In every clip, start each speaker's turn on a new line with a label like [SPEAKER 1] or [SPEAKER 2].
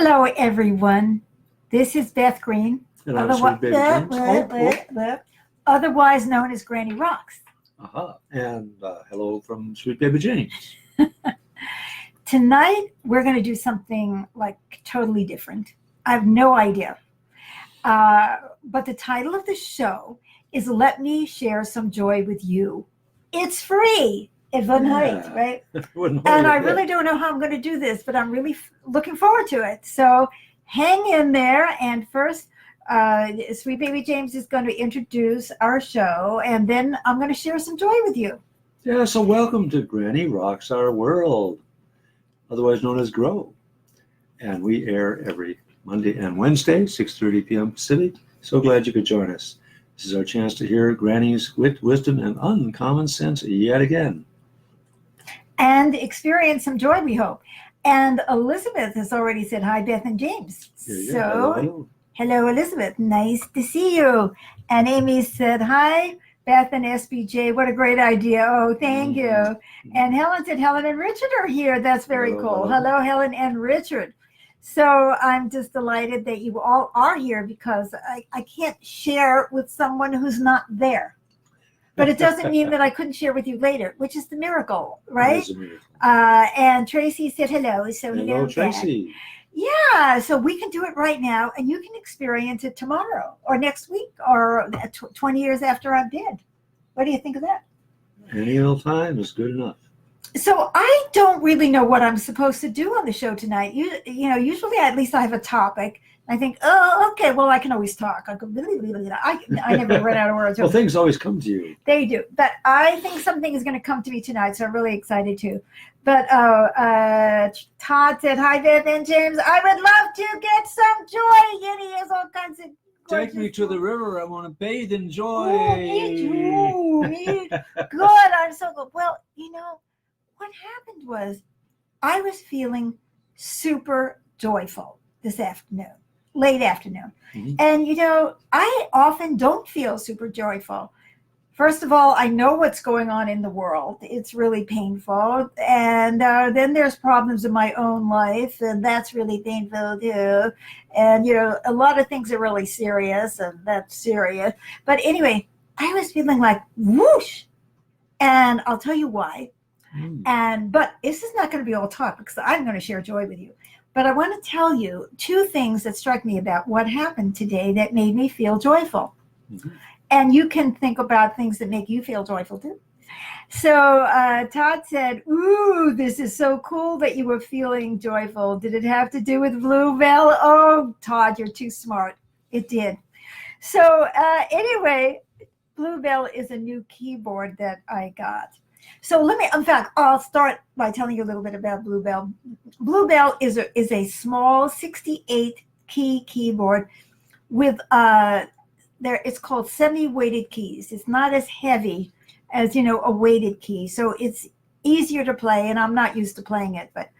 [SPEAKER 1] Hello, everyone. This is Beth Green,
[SPEAKER 2] And I'm Sweet Baby James.
[SPEAKER 1] otherwise known as Granny Rocks.
[SPEAKER 2] And hello from Sweet Baby James.
[SPEAKER 1] Tonight, we're going to do something like totally different. I have no idea. But the title of the show is Let Me Share Some Joy with You. It's free. It wouldn't hurt, right? And I really don't know how I'm going to do this, but I'm really looking forward to it. So hang in there. And first, Sweet Baby James is going to introduce our show, and then I'm going to share some joy with you.
[SPEAKER 2] Yeah, so welcome to Granny Rocks Our World, otherwise known as GROW. And we air every Monday and Wednesday, 6:30 p.m. Pacific. So glad you could join us. This is our chance to hear Granny's wit, wisdom, and uncommon sense yet again.
[SPEAKER 1] And experience some joy, we hope. And Elizabeth has already said hi, Beth and James. Hello, Elizabeth. Nice to see you. And Amy said hi, Beth and SBJ. What a great idea. Oh, thank you. And Helen said Helen and Richard are here. That's very cool. Hello, Helen and Richard. So I'm just delighted that you all are here because I can't share with someone who's not there. But it doesn't mean that I couldn't share with you later, which is the miracle, right?
[SPEAKER 2] It is a miracle.
[SPEAKER 1] And Tracy said hello. So
[SPEAKER 2] hello, Tracy.
[SPEAKER 1] Yeah, so we can do it right now, and you can experience it tomorrow or next week or 20 years after I'm dead. What do you think of that?
[SPEAKER 2] Any old time is good enough.
[SPEAKER 1] So I don't really know what I'm supposed to do on the show tonight. Usually at least I have a topic. I think, oh, okay, well, I can always talk. I never run out of words.
[SPEAKER 2] Well, things always come to you.
[SPEAKER 1] They do. But I think something is going to come to me tonight, so I'm really excited too. But Todd said, hi, Beth and James. I would love to get some joy. And he has all kinds of
[SPEAKER 2] Take me to the river. I want to bathe in joy.
[SPEAKER 1] Oh, me too. Good. I'm so good. Well, what happened was I was feeling super joyful this afternoon. Late afternoon.
[SPEAKER 2] Mm-hmm.
[SPEAKER 1] And, I often don't feel super joyful. First of all, I know what's going on in the world. It's really painful. And then there's problems in my own life, and that's really painful too. And, a lot of things are really serious, and that's serious. But anyway, I was feeling like whoosh. And I'll tell you why. But this is not going to be all talk because I'm going to share joy with you. But I want to tell you two things that struck me about what happened today that made me feel joyful. Mm-hmm. And you can think about things that make you feel joyful too. So Todd said, ooh, this is so cool that you were feeling joyful. Did it have to do with Bluebell? Oh, Todd, you're too smart. It did. So anyway, Bluebell is a new keyboard that I got. So I'll start by telling you a little bit about Bluebell. Bluebell is a small 68 key keyboard with it's called semi-weighted keys. It's not as heavy as a weighted key, so it's easier to play. And I'm not used to playing it, but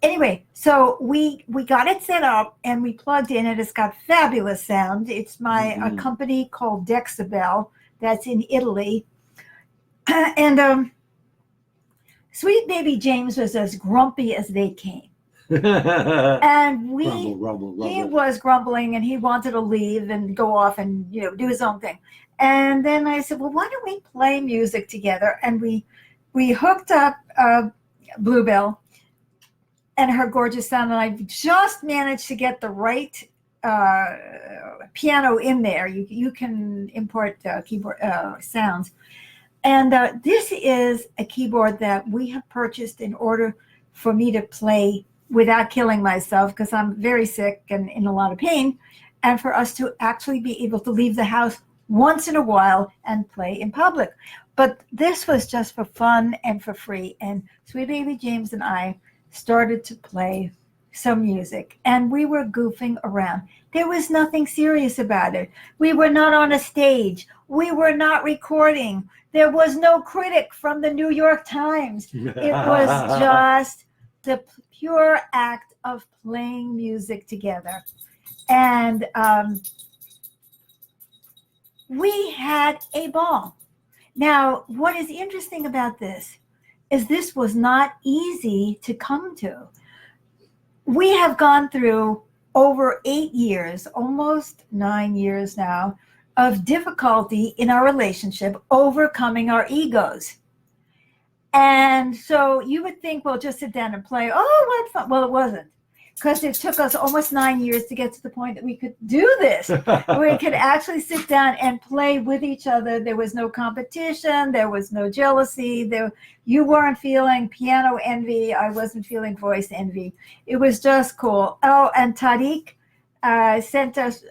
[SPEAKER 1] anyway, so we got it set up and we plugged in, and it's got fabulous sound. It's a company called Dexabel that's in Italy, and Sweet Baby James was as grumpy as they came. And
[SPEAKER 2] Grumble.
[SPEAKER 1] He was grumbling, and he wanted to leave and go off and do his own thing. And then I said, well, why don't we play music together? And we hooked up Bluebell and her gorgeous sound, and I just managed to get the right piano in there. You can import keyboard sounds. And this is a keyboard that we have purchased in order for me to play without killing myself, because I'm very sick and in a lot of pain, and for us to actually be able to leave the house once in a while and play in public. But this was just for fun and for free. And Sweet Baby James and I started to play some music, and we were goofing around. There was nothing serious about it. We were not on a stage. We were not recording. There was no critic from the New York Times. It was just the pure act of playing music together. And we had a ball. Now, what is interesting about this is this was not easy to come to. We have gone through over 8 years, almost 9 years now, of difficulty in our relationship, overcoming our egos. And so you would think, well, just sit down and play. Oh, what fun. Well, it wasn't. Because it took us almost 9 years to get to the point that we could do this. We could actually sit down and play with each other. There was no competition. There was no jealousy. You weren't feeling piano envy. I wasn't feeling voice envy. It was just cool. Oh, and Tariq sent us,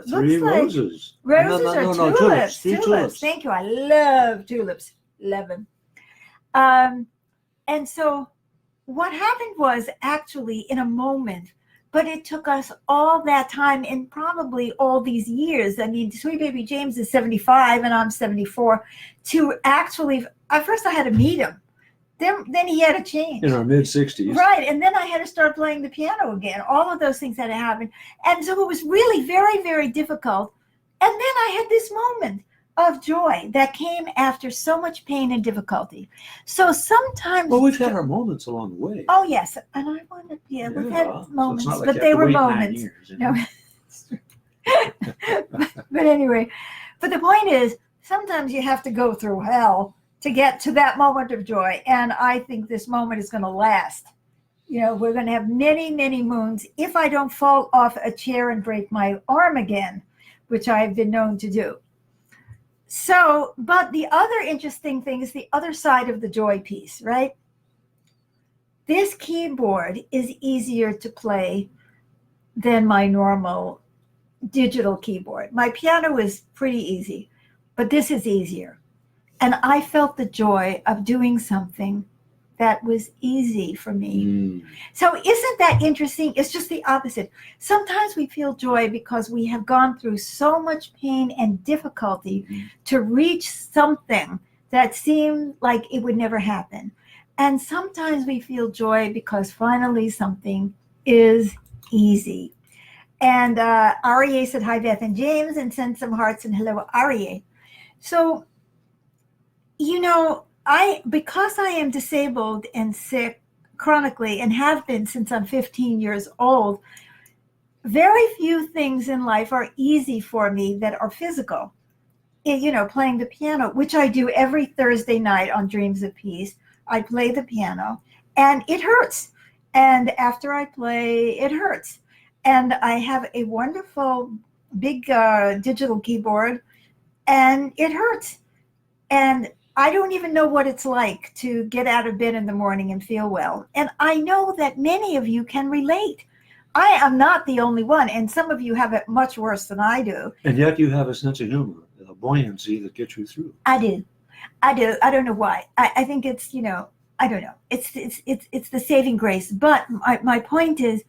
[SPEAKER 2] three
[SPEAKER 1] looks like
[SPEAKER 2] roses.
[SPEAKER 1] roses
[SPEAKER 2] No,
[SPEAKER 1] or
[SPEAKER 2] no,
[SPEAKER 1] tulips.
[SPEAKER 2] Three tulips.
[SPEAKER 1] Thank you. I love tulips. Love them. And so what happened was actually in a moment, but it took us all that time and probably all these years. I mean, sweet baby James is 75 and I'm 74 to actually, at first I had to meet him. Then he had to change.
[SPEAKER 2] In our mid-60s.
[SPEAKER 1] Right. And then I had to start playing the piano again. All of those things had to happen. And so it was really very, very difficult. And then I had this moment of joy that came after so much pain and difficulty. So sometimes,
[SPEAKER 2] Well, we've had our moments along the way.
[SPEAKER 1] oh yes, and I wanted, we've had moments,
[SPEAKER 2] so it's not like
[SPEAKER 1] but
[SPEAKER 2] you
[SPEAKER 1] they
[SPEAKER 2] have to
[SPEAKER 1] were
[SPEAKER 2] wait 9
[SPEAKER 1] moments.
[SPEAKER 2] years, you
[SPEAKER 1] No.
[SPEAKER 2] know?
[SPEAKER 1] But anyway, but the point is, sometimes you have to go through hell to get to that moment of joy, and I think this moment is going to last. We're going to have many, many moons if I don't fall off a chair and break my arm again, which I've been known to do. So, but the other interesting thing is the other side of the joy piece, right? This keyboard is easier to play than my normal digital keyboard. My piano is pretty easy, but this is easier. And I felt the joy of doing something that was easy for me. So isn't that interesting? It's just the opposite. Sometimes we feel joy because we have gone through so much pain and difficulty to reach something that seemed like it would never happen. And sometimes we feel joy because finally something is easy. And Arie said, hi, Beth and James, and sent some hearts and hello, Arie. So, because I am disabled and sick chronically and have been since I'm 15 years old, very few things in life are easy for me that are physical. Playing the piano, which I do every Thursday night on Dreams of Peace. I play the piano and it hurts. And after I play, it hurts. And I have a wonderful big digital keyboard and it hurts. And I don't even know what it's like to get out of bed in the morning and feel well. And I know that many of you can relate. I am not the only one, and some of you have it much worse than I do.
[SPEAKER 2] And yet you have a sense of humor, a buoyancy that gets you through.
[SPEAKER 1] I do. I don't know why. I think it's, I don't know. It's the saving grace. But my point is,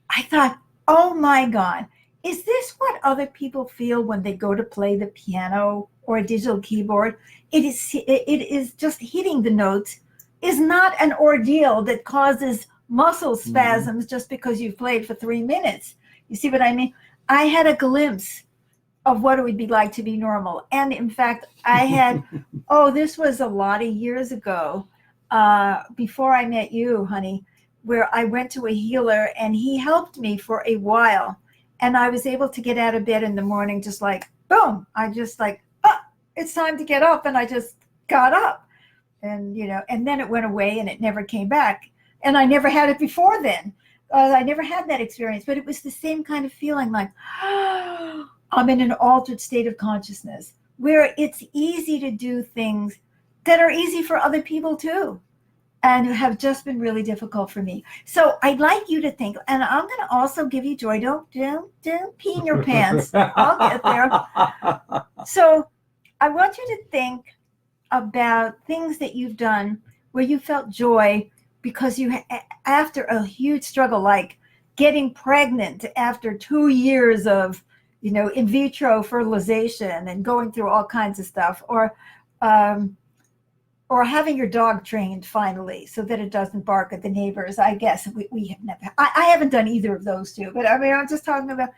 [SPEAKER 1] I thought, oh my God, is this what other people feel when they go to play the piano or a digital keyboard? It is just hitting the notes is not an ordeal that causes muscle spasms just because you've played for 3 minutes. You see what I mean? I had a glimpse of what it would be like to be normal. And in fact, I had, this was a lot of years ago, before I met you, honey, where I went to a healer and he helped me for a while. And I was able to get out of bed in the morning, just like, boom, I just like, it's time to get up. And I just got up and, and then it went away and it never came back. And I never had it before then. I never had that experience, but it was the same kind of feeling like, I'm in an altered state of consciousness where it's easy to do things that are easy for other people too, and have just been really difficult for me. So I'd like you to think, and I'm going to also give you joy. Don't pee in your pants. I'll get there. So I want you to think about things that you've done where you felt joy because after a huge struggle, like getting pregnant after 2 years of, in vitro fertilization and going through all kinds of stuff, or having your dog trained finally so that it doesn't bark at the neighbors. I guess we have never, I haven't done either of those two, but I mean, I'm just talking about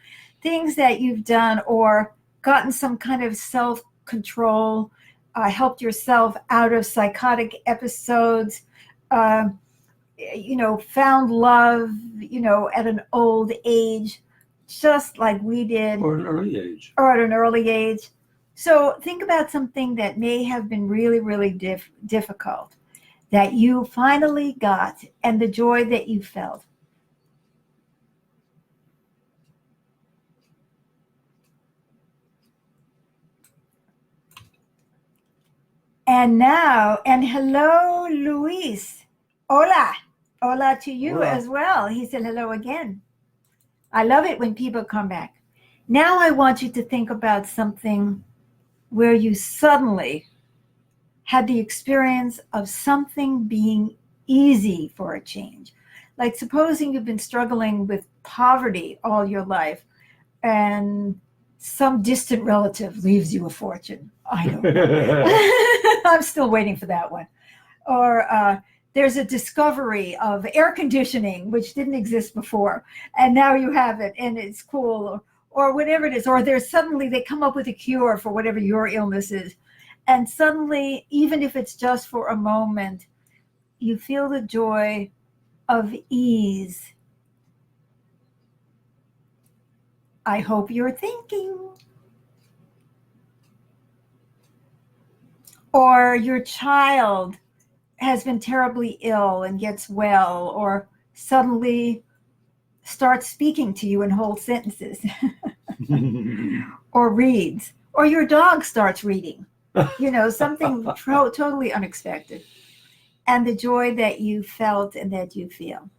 [SPEAKER 1] things that you've done or gotten some kind of self-control, helped yourself out of psychotic episodes, found love, at an old age, just like we did,
[SPEAKER 2] Or an early age.
[SPEAKER 1] or at an early age. So think about something that may have been really, really difficult that you finally got and the joy that you felt. And hello, Luis. Hola. Hola to you
[SPEAKER 2] Hola.
[SPEAKER 1] as well. He said hello again. I love it when people come back. Now I want you to think about something where you suddenly had the experience of something being easy for a change. Like supposing you've been struggling with poverty all your life and some distant relative leaves you a fortune. I don't know. I'm still waiting for that one. Or there's a discovery of air conditioning, which didn't exist before, and now you have it, and it's cool, or whatever it is. Or there's suddenly they come up with a cure for whatever your illness is. And suddenly, even if it's just for a moment, you feel the joy of ease. I hope you're thinking. Or your child has been terribly ill and gets well, or suddenly starts speaking to you in whole sentences, or reads, or your dog starts reading, something totally unexpected. And the joy that you felt and that you feel.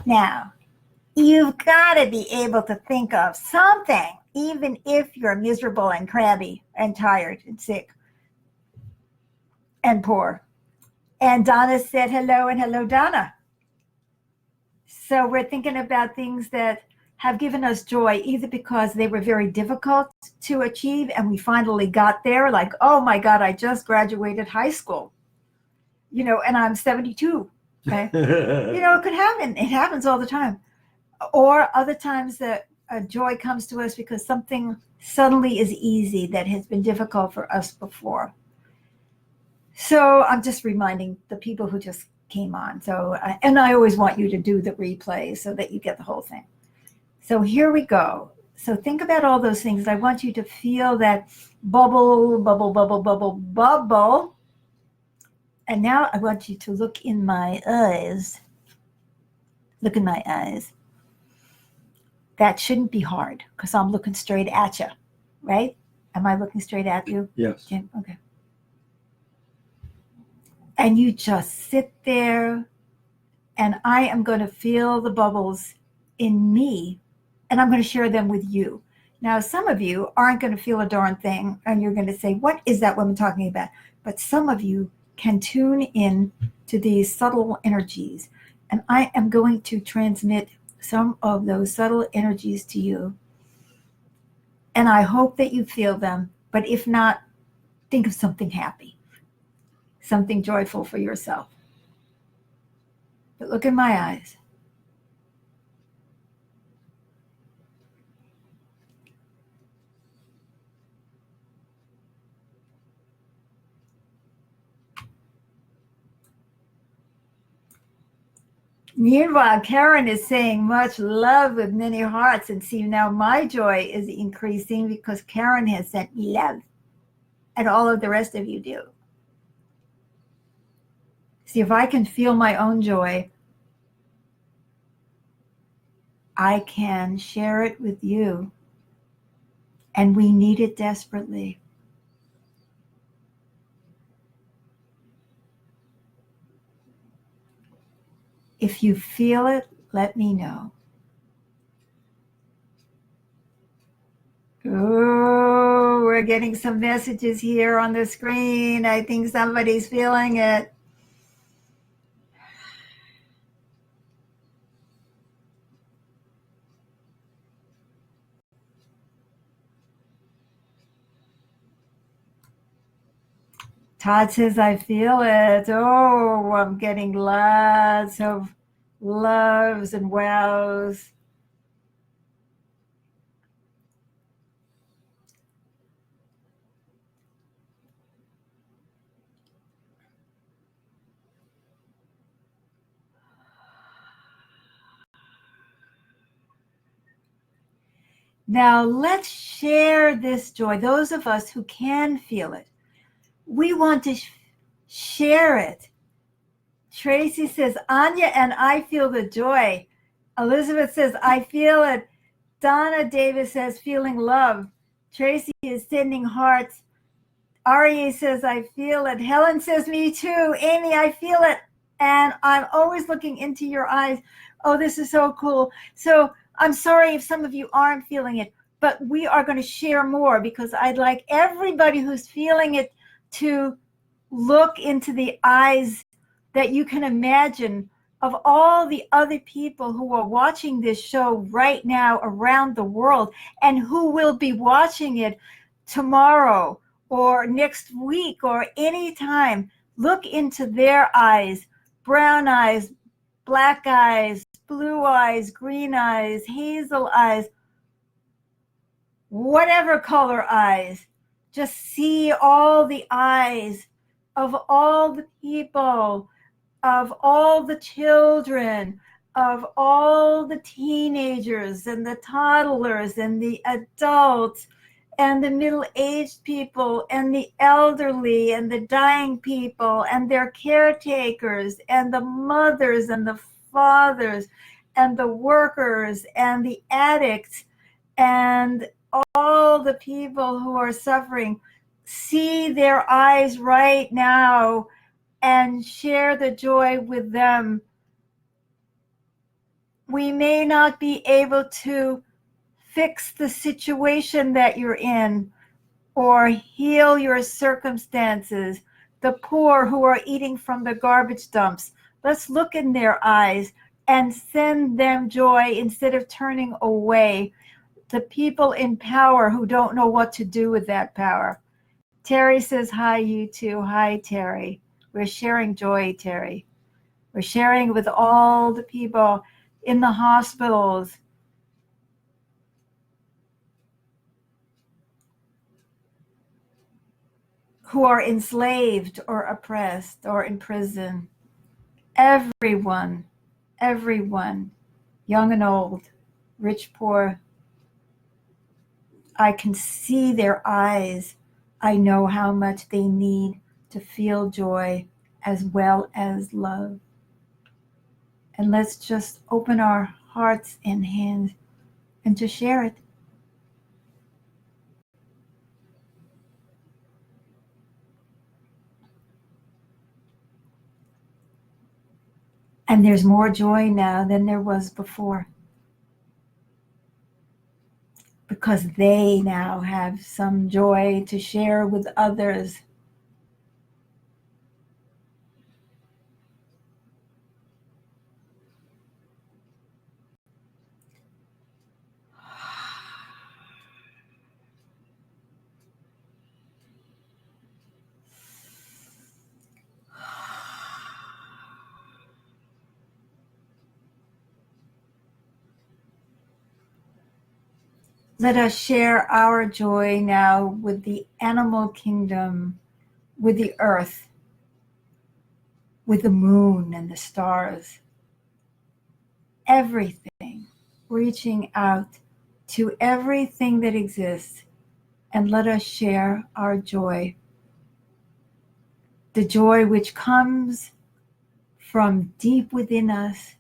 [SPEAKER 1] Now, you've got to be able to think of something, even if you're miserable and crabby and tired and sick and poor. And Donna said hello, and hello, Donna. So we're thinking about things that have given us joy, either because they were very difficult to achieve and we finally got there, like, oh my God, I just graduated high school, and I'm 72. Okay. It could happen. It happens all the time. Or other times that joy comes to us because something suddenly is easy that has been difficult for us before. So I'm just reminding the people who just came on. So, and I always want you to do the replay so that you get the whole thing. So here we go. So think about all those things. I want you to feel that bubble, bubble, bubble, bubble, bubble. And now I want you to look in my eyes. Look in my eyes. That shouldn't be hard because I'm looking straight at you, right? Am I looking straight at you?
[SPEAKER 2] Yes.
[SPEAKER 1] Jim? Okay. And you just sit there, and I am going to feel the bubbles in me, and I'm going to share them with you. Now, some of you aren't going to feel a darn thing, and you're going to say, what is that woman talking about? But some of you can tune in to these subtle energies, and I am going to transmit some of those subtle energies to you. And I hope that you feel them, but if not, think of something happy, something joyful for yourself. But look in my eyes. Meanwhile, Karen is saying much love with many hearts. And see, now my joy is increasing because Karen has sent me love. And all of the rest of you do. See, if I can feel my own joy, I can share it with you. And we need it desperately. If you feel it, let me know. Oh, we're getting some messages here on the screen. I think somebody's feeling it. Todd says, I feel it. Oh, I'm getting lots of loves and wows. Now let's share this joy. Those of us who can feel it, we want to share it. Tracy says, Anya and I feel the joy. Elizabeth says, I feel it. Donna Davis says, feeling love. Tracy is sending hearts. Aria says, I feel it. Helen says, me too. Amy, I feel it. And I'm always looking into your eyes. Oh, this is so cool. So I'm sorry if some of you aren't feeling it, but we are going to share more because I'd like everybody who's feeling it to look into the eyes that you can imagine of all the other people who are watching this show right now around the world and who will be watching it tomorrow or next week or any time. Look into their eyes, brown eyes, black eyes, blue eyes, green eyes, hazel eyes, whatever color eyes. Just see all the eyes of all the people, of all the children, of all the teenagers and the toddlers and the adults and the middle-aged people and the elderly and the dying people and their caretakers and the mothers and the fathers and the workers and the addicts and all the people who are suffering. See their eyes right now and share the joy with them. We may not be able to fix the situation that you're in or heal your circumstances. The poor who are eating from the garbage dumps, let's look in their eyes and send them joy instead of turning away. The people in power who don't know what to do with that power. Terry says, hi, you too. Hi, Terry. We're sharing joy, Terry. We're sharing with all the people in the hospitals, who are enslaved or oppressed or in prison. Everyone, young and old, rich, poor. I can see their eyes. I know how much they need to feel joy as well as love. And let's just open our hearts and hands and just share it. And there's more joy now than there was before, because they now have some joy to share with others. Let us share our joy now with the animal kingdom, with the earth, with the moon and the stars. Everything, reaching out to everything that exists, and let us share our joy. The joy which comes from deep within us,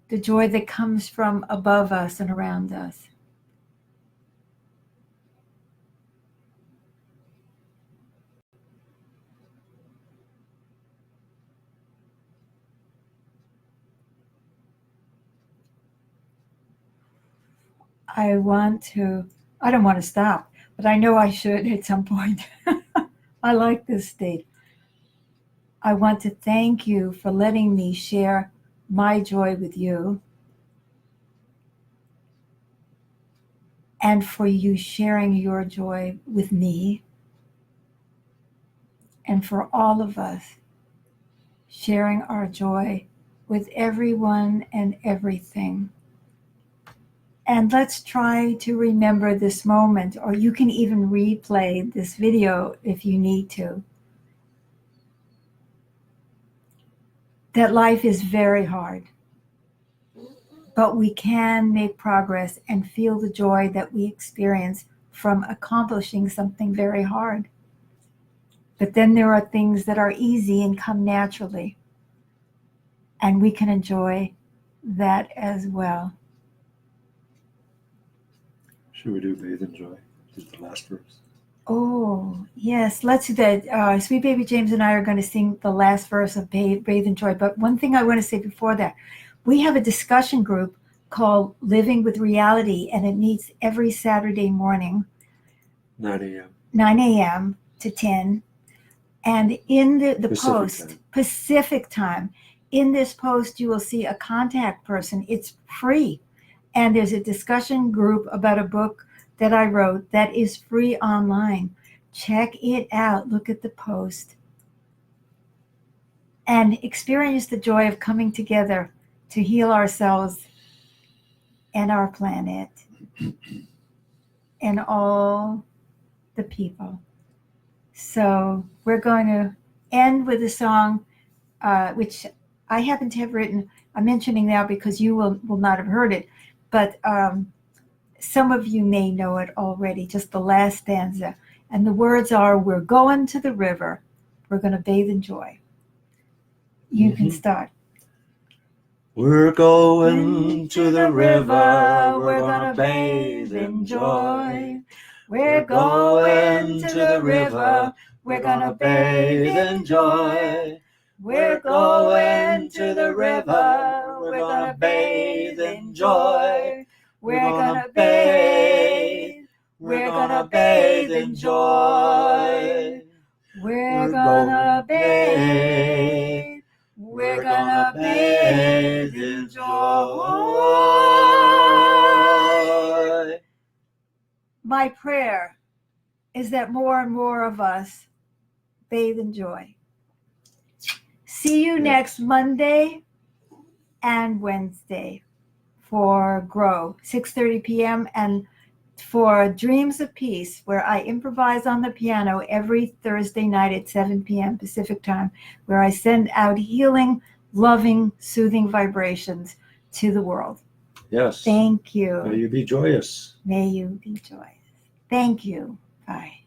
[SPEAKER 1] the joy that comes from above us and around us. I don't want to stop, but I know I should at some point. I like this state. I want to thank you for letting me share my joy with you, and for you sharing your joy with me, and for all of us sharing our joy with everyone and everything. And let's try to remember this moment, or you can even replay this video if you need to. That life is very hard. but we can make progress and feel the joy that we experience from accomplishing something very hard. But then there are things that are easy and come naturally, and we can enjoy that as well.
[SPEAKER 2] Should we do Bathe and Joy? Is the last verse.
[SPEAKER 1] Oh, yes, let's do that. Sweet Baby James and I are going to sing the last verse of Bathe and Joy. But one thing I want to say before that, we have a discussion group called Living with Reality, and it meets every Saturday morning,
[SPEAKER 2] 9 a.m.
[SPEAKER 1] 9 a.m. to 10. And in the
[SPEAKER 2] Pacific
[SPEAKER 1] post,
[SPEAKER 2] time.
[SPEAKER 1] Pacific time, in this post, you will see a contact person. It's free. And there's a discussion group about a book that I wrote that is free online. Check it out. Look at the post. And experience the joy of coming together to heal ourselves and our planet and all the people. So we're going to end with a song, which I happen to have written. I'm mentioning now because you will not have heard it, but some of you may know it already, just the last stanza. And the words are, we're going to the river. We're going to bathe in joy. You can start.
[SPEAKER 2] We're going to the river. We're going to bathe in joy. We're going to the river. We're going to bathe in joy. We're going to the river. We're going to bathe in joy. We're going to bathe. We're going to bathe in joy. We're going to bathe. We're going to bathe in joy.
[SPEAKER 1] My prayer is that more and more of us bathe in joy. See you next Monday and Wednesday for Grow, 6:30 p.m. and for Dreams of Peace, where I improvise on the piano every Thursday night at 7 p.m. Pacific time, where I send out healing, loving, soothing vibrations to the world.
[SPEAKER 2] Yes.
[SPEAKER 1] Thank you.
[SPEAKER 2] May you be joyous.
[SPEAKER 1] May you be joyous. Thank you. Bye.